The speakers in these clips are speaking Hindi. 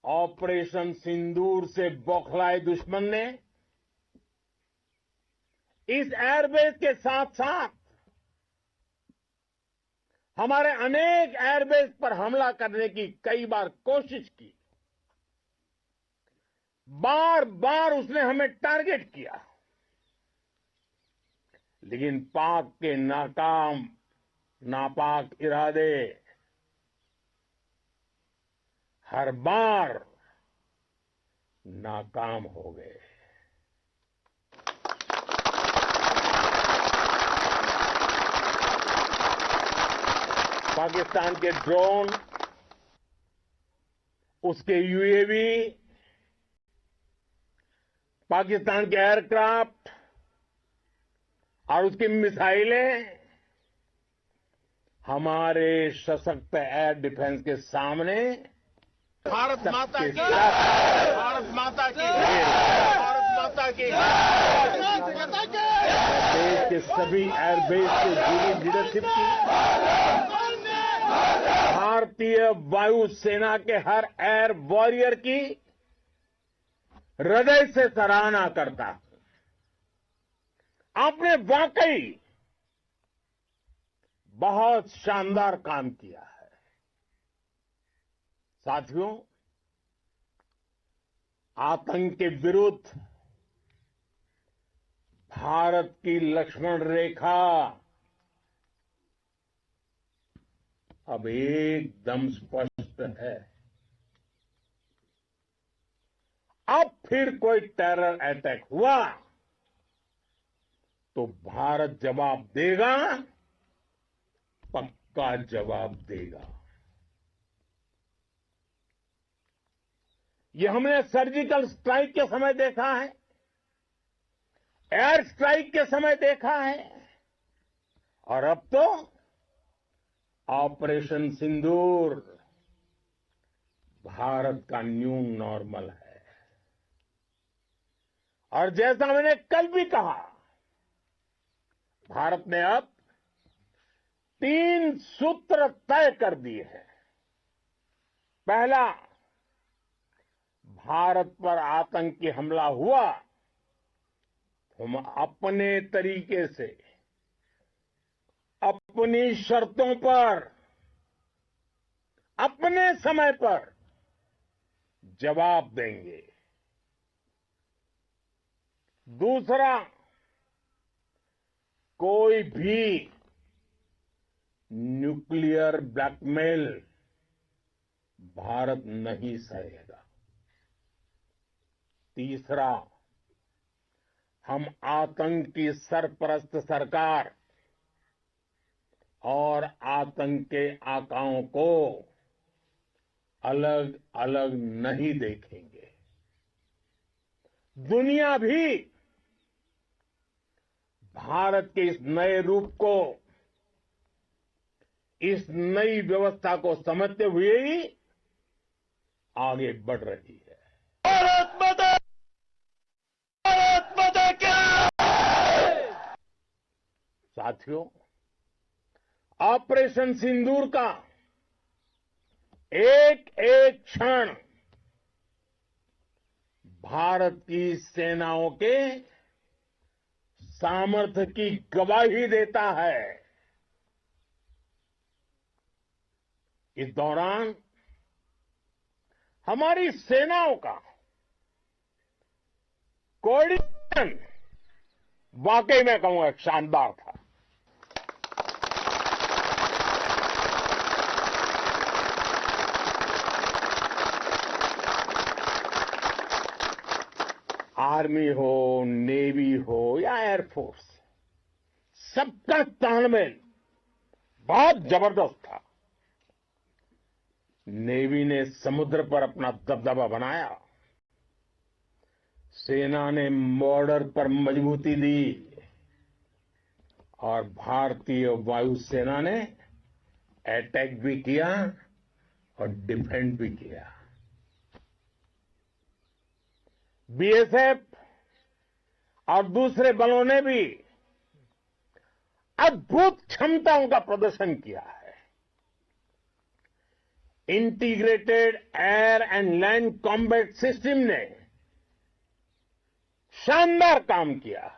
ऑपरेशन सिंदूर से बौखलाए दुश्मन ने इस एयरबेस के साथ साथ हमारे अनेक एयरबेस पर हमला करने की कई बार कोशिश की। बार बार उसने हमें टारगेट किया, लेकिन पाक के नापाक इरादे हर बार नाकाम हो गए। पाकिस्तान के ड्रोन, उसके यूएवी, पाकिस्तान के एयरक्राफ्ट और उसकी मिसाइलें हमारे सशक्त एयर डिफेंस के सामने भारत माता की, भारत माता की, भारत माता की, देश के सभी एयरबेस से जुड़ी लीडरशिप की, भारतीय वायुसेना के हर एयर वॉरियर की हृदय से सराहना करता हूं। आपने वाकई बहुत शानदार काम किया है। साथियों, आतंक के विरुद्ध भारत की लक्ष्मण रेखा अब एकदम स्पष्ट है। अब फिर कोई टेरर अटैक हुआ तो भारत जवाब देगा, पक्का जवाब देगा। ये हमने सर्जिकल स्ट्राइक के समय देखा है, एयर स्ट्राइक के समय देखा है, और अब तो ऑपरेशन सिंदूर भारत का न्यू नॉर्मल है। और जैसा मैंने कल भी कहा, भारत ने अब 3 सूत्र तय कर दिए हैं। पहला, भारत पर आतंकी हमला हुआ, हम अपने तरीके से, अपनी शर्तों पर, अपने समय पर जवाब देंगे। दूसरा, कोई भी न्यूक्लियर ब्लैकमेल भारत नहीं सहेगा। तीसरा, हम आतंक की सरपरस्त सरकार और आतंक के आकाओं को अलग अलग नहीं देखेंगे। दुनिया भी भारत के इस नए रूप को, इस नई व्यवस्था को समझते हुए ही आगे बढ़ रही है। भारत माता, भारत माता की। साथियों, ऑपरेशन सिंदूर का एक एक क्षण भारत की सेनाओं के सामर्थ्य की गवाही देता है। इस दौरान हमारी सेनाओं का कोऑर्डिनेशन वाकई में कहूंगा शानदार था। आर्मी हो, नेवी हो या एयरफोर्स, सबका तालमेल बहुत जबरदस्त था। नेवी ने समुद्र पर अपना दबदबा बनाया, सेना ने बॉर्डर पर मजबूती दी और भारतीय वायुसेना ने अटैक भी किया और डिफेंड भी किया। बीएसएफ और दूसरे बलों ने भी अद्भुत क्षमताओं का प्रदर्शन किया है। Integrated air and land combat system ने शानदार काम किया है।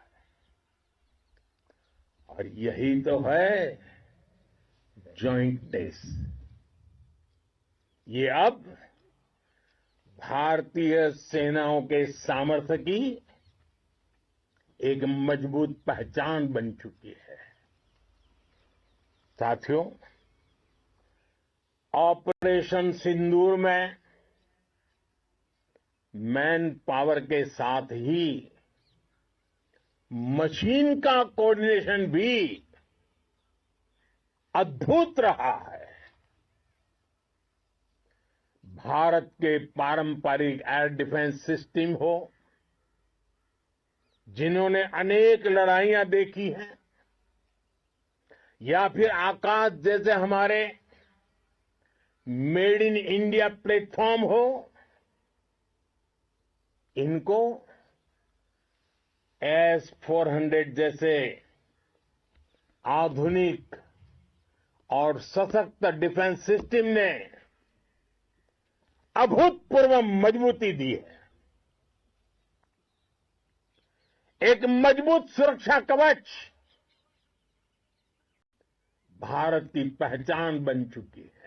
और यही तो है जॉइंट टेस्ट। ये अब भारतीय सेनाओं के सामर्थ्य की एक मजबूत पहचान बन चुकी है। साथियों, ऑपरेशन सिंदूर में मैन पावर के साथ ही मशीन का कोऑर्डिनेशन भी अद्भुत रहा है। भारत के पारंपरिक एयर डिफेंस सिस्टम हो, जिन्होंने अनेक लड़ाइयां देखी हैं, या फिर आकाश जैसे हमारे मेड इन इंडिया प्लेटफॉर्म हो, इनको S-400 जैसे आधुनिक और सशक्त डिफेंस सिस्टम ने अभूतपूर्व मजबूती दी है। एक मजबूत सुरक्षा कवच भारत की पहचान बन चुकी है।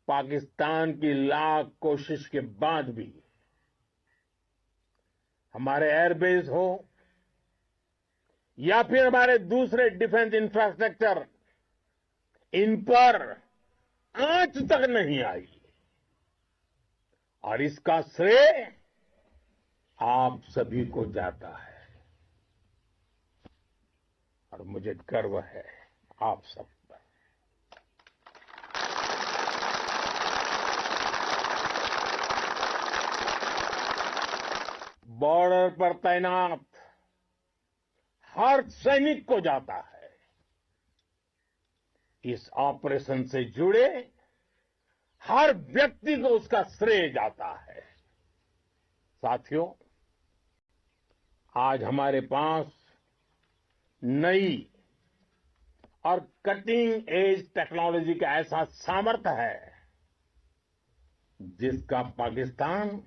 पाकिस्तान की लाख कोशिश के बाद भी हमारे एयरबेस हो या फिर हमारे दूसरे डिफेंस इंफ्रास्ट्रक्चर, इन पर आंच तक नहीं आई। और इसका श्रेय आप सभी को जाता है। और मुझे गर्व है आप सब पर। बॉर्डर पर तैनात हर सैनिक को जाता है। इस ऑपरेशन से जुड़े हर व्यक्ति को उसका श्रेय जाता है। साथियों, आज हमारे पास नई और कटिंग एज टेक्नोलॉजी का ऐसा सामर्थ्य है जिसका पाकिस्तान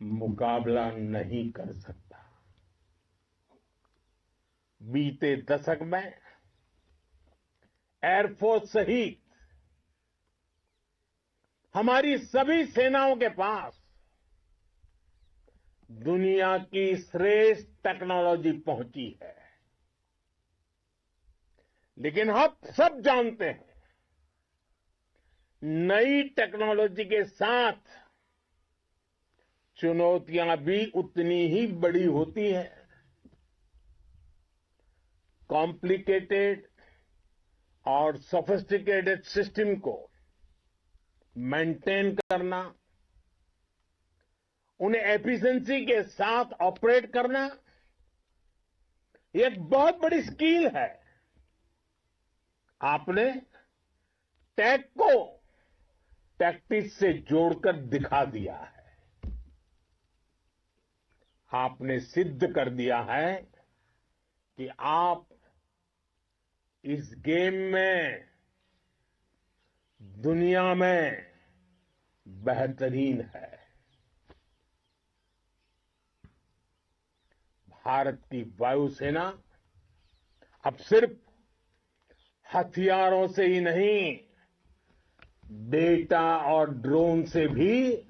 मुकाबला नहीं कर सकता। बीते दशक में एयरफोर्स सहित हमारी सभी सेनाओं के पास दुनिया की श्रेष्ठ टेक्नोलॉजी पहुंची है। लेकिन हम सब जानते हैं, नई टेक्नोलॉजी के साथ चुनौतियां भी उतनी ही बड़ी होती हैं। कॉम्प्लिकेटेड और सोफिस्टिकेटेड सिस्टम को मेंटेन करना, उन्हें एफिशिएंसी के साथ ऑपरेट करना, एक बहुत बड़ी स्किल है। आपने टेक को टैक्टिक्स से जोड़कर दिखा दिया है। आपने सिद्ध कर दिया है कि आप इस गेम में दुनिया में बेहतरीन है। भारत की वायुसेना अब सिर्फ हथियारों से ही नहीं, डेटा और ड्रोन से भी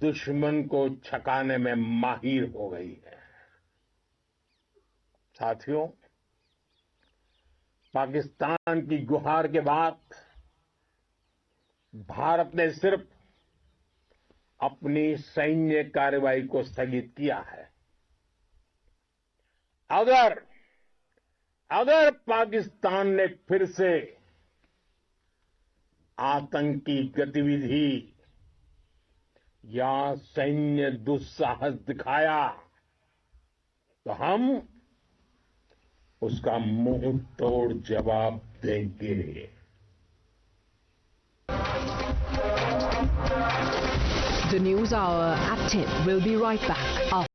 दुश्मन को छकाने में माहिर हो गई है। साथियों, पाकिस्तान की गुहार के बाद भारत ने सिर्फ अपनी सैन्य कार्रवाई को स्थगित किया है। अगर पाकिस्तान ने फिर से आतंकी गतिविधि या सैन्य दुस्साहस दिखाया तो हम उसका मुंह तोड़ जवाब देंगे। The News Hour at 10 will be right back.